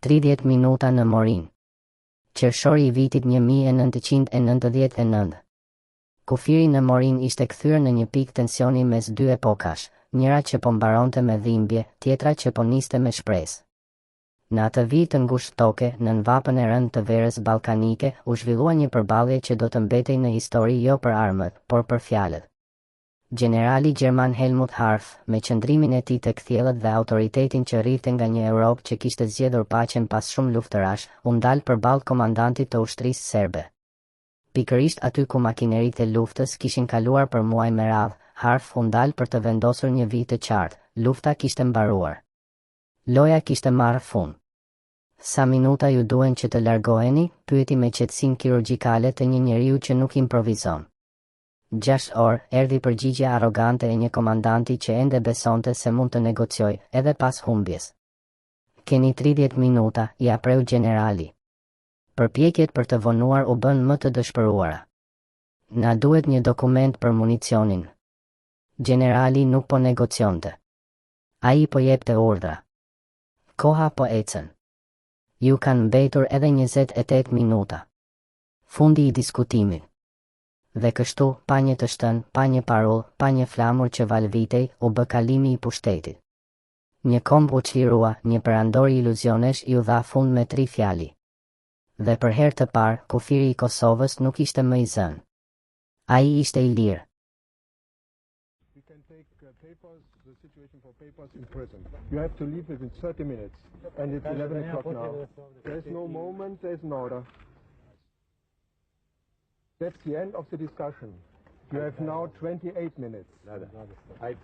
30 minuta në Morin. Qershori i vitit 1999. Kufiri në Morin ishte kthyer në një pikë tensioni mes dy epokash, njëra që po mbaronte me dhimbje, tjetra që po niste me shpresë. Në atë vit të ngushtë toke, nën vapën e rëndë të verës ballkanike, u zhvillua një përballje që do të mbetej në histori jo për armët, por për fjalët. Generali Gjerman Helmut Harff, me qëndrimin e tij tek thjellët dhe autoritetin që rrinte nga një Europë që kishte zgjedhur paqen pas shumë luftërash, u ndal përballë komandantit të ushtrisë serbe. Pikërisht aty ku makineritë e luftës kishin kaluar për muaj me radhë, Harff u ndal për të vendosur një vit të qartë: lufta kishte mbaruar. Loja kishte marrë fund. Sa minuta ju duhen që të largoheni? Pyeti me qetësinë kirurgjikale të një njeriu që nuk improvizon. 6 orë, erdhi përgjigjja arrogante e një komandanti që ende besonte se mund të negocioj, edhe pas humbjes. Keni 30 minuta, ja preu generali. Përpjekjet për të vonuar u bën më të dëshpëruara. Na duhet një dokument për municionin. Generali nuk po negocionte. Ai po jepte urdhra. Koha po ecën. Ju kanë mbetur edhe 28 minuta. Fundi i diskutimit. Dhe kështu, pa një të shtën, pa një parull, pa një flamur që valvitej, u bë kalimi i pushtetit. Një komb u çlirua, një perandor i iluzionesh iu dha fund me 3 fjali. Dhe për herë të parë, kufiri i Kosovës nuk ishte më i zënë. Ai ishte i lirë. We can take papers, the situation for papers in prison. You have to leave within 30 minutes. And it's 11 o'clock now. There's no moment, there's an order. That's the end of the discussion. You have now 28 minutes. I